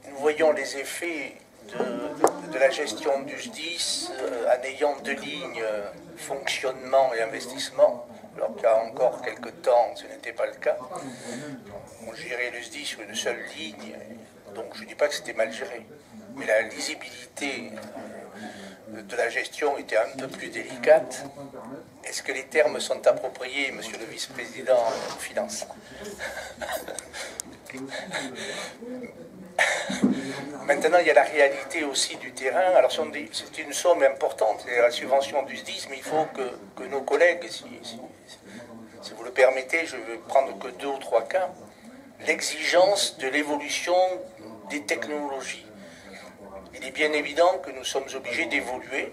nous voyons les effets de la gestion du SDIS en ayant deux lignes, fonctionnement et investissement, alors qu'il y a encore quelques temps, ce n'était pas le cas. On gérait le SDIS sur une seule ligne, donc je ne dis pas que c'était mal géré, mais la lisibilité de la gestion était un peu plus délicate. Est-ce que les termes sont appropriés, monsieur le vice-président Finances? Maintenant, il y a la réalité aussi du terrain. Alors, c'est une somme importante, c'est la subvention du SDIS, mais il faut que nos collègues, si vous le permettez, je vais prendre que 2 ou 3 cas, l'exigence de l'évolution des technologies. Il est bien évident que nous sommes obligés d'évoluer.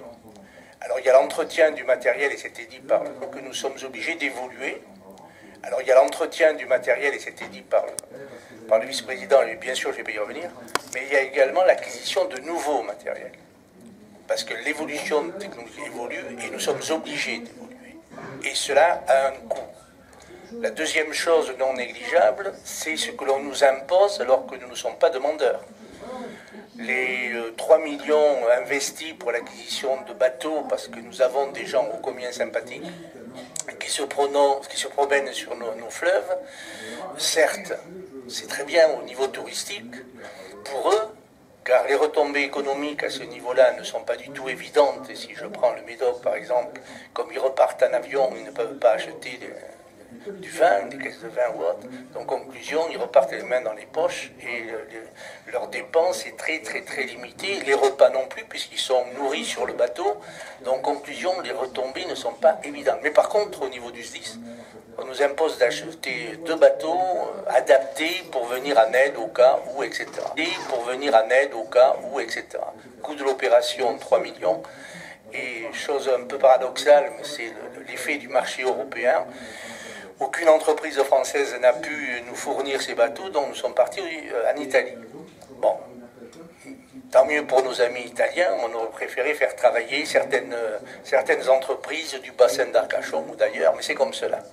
Alors, il y a l'entretien du matériel, et c'était dit que nous sommes obligés d'évoluer. Alors, il y a l'entretien du matériel, et c'était dit par le vice-président, et bien sûr, je vais y revenir, mais il y a également l'acquisition de nouveaux matériels. Parce que l'évolution technologique évolue, et nous sommes obligés d'évoluer. Et cela a un coût. La deuxième chose non négligeable, c'est ce que l'on nous impose alors que nous ne sommes pas demandeurs. Les 3 millions investis pour l'acquisition de bateaux, parce que nous avons des gens ô combien sympathiques, qui se promènent sur nos fleuves, certes, c'est très bien au niveau touristique, pour eux, car les retombées économiques à ce niveau-là ne sont pas du tout évidentes, et si je prends le Médoc par exemple, comme ils repartent en avion, ils ne peuvent pas acheter du vin, des caisses de vin ou autre. Donc, conclusion, ils repartent les mains dans les poches et leur dépense est très, très, très limitée. Les repas non plus, puisqu'ils sont nourris sur le bateau. Donc, conclusion, les retombées ne sont pas évidentes. Mais par contre, au niveau du SDIS, on nous impose d'acheter 2 bateaux adaptés pour venir en aide au cas où, etc. Et pour venir en aide au cas où, etc. Coût de l'opération, 3 millions. Et chose un peu paradoxale, mais c'est l'effet du marché européen. Aucune entreprise française n'a pu nous fournir ces bateaux, donc nous sommes partis en Italie. Bon, tant mieux pour nos amis italiens, on aurait préféré faire travailler certaines entreprises du bassin d'Arcachon ou d'ailleurs, mais c'est comme cela.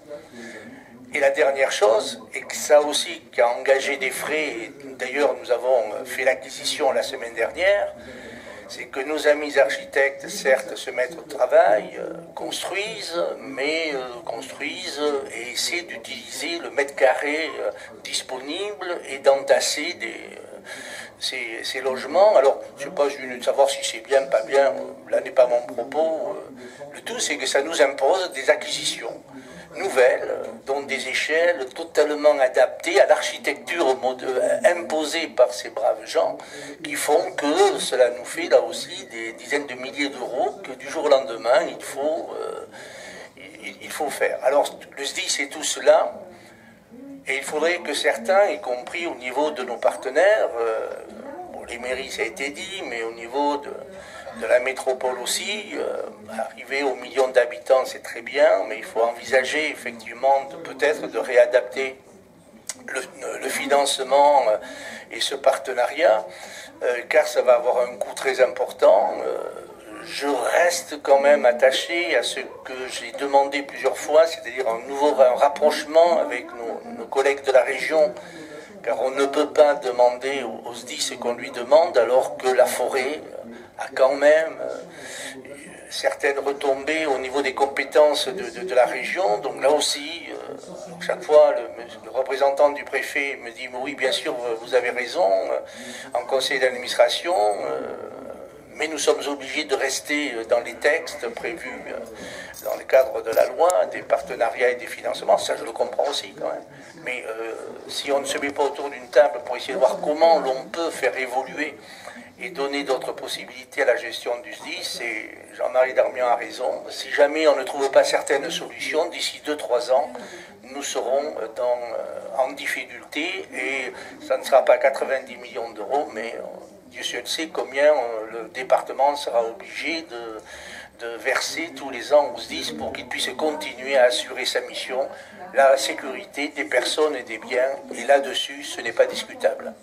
Et la dernière chose, et que ça aussi qui a engagé des frais, et d'ailleurs nous avons fait l'acquisition la semaine dernière, c'est que nos amis architectes, certes, se mettent au travail, construisent et essaient d'utiliser le mètre carré disponible et d'entasser ces logements. Alors, je ne sais pas, je viens de savoir si c'est bien, pas bien, là n'est pas mon propos. Le tout, c'est que ça nous impose des acquisitions nouvelles, dont des échelles totalement adaptées à l'architecture imposée par ces braves gens, qui font que cela nous fait là aussi des dizaines de milliers d'euros que du jour au lendemain il faut faire. Alors le SDIS c'est tout cela, et il faudrait que certains, y compris au niveau de nos partenaires, bon, les mairies ça a été dit, mais au niveau de la métropole aussi, arriver aux millions d'habitants c'est très bien, mais il faut envisager effectivement peut-être de réadapter le financement et ce partenariat, car ça va avoir un coût très important. Je reste quand même attaché à ce que j'ai demandé plusieurs fois, c'est-à-dire un rapprochement avec nos collègues de la région, car on ne peut pas demander au SDIS ce qu'on lui demande alors que la forêt a quand même certaines retombées au niveau des compétences de la région. Donc là aussi, chaque fois, le représentant du préfet me dit « oui, bien sûr, vous avez raison, en conseil d'administration, mais nous sommes obligés de rester dans les textes prévus dans le cadre de la loi, des partenariats et des financements. » Ça, je le comprends aussi quand même. Mais si on ne se met pas autour d'une table pour essayer de voir comment l'on peut faire évoluer et donner d'autres possibilités à la gestion du SDIS, et Jean-Marie Darmian a raison, si jamais on ne trouve pas certaines solutions, d'ici 2-3 ans, nous serons en difficulté, et ça ne sera pas 90 millions d'euros, mais Dieu seul sait combien le département sera obligé de verser tous les ans au SDIS pour qu'il puisse continuer à assurer sa mission, la sécurité des personnes et des biens, et là-dessus, ce n'est pas discutable.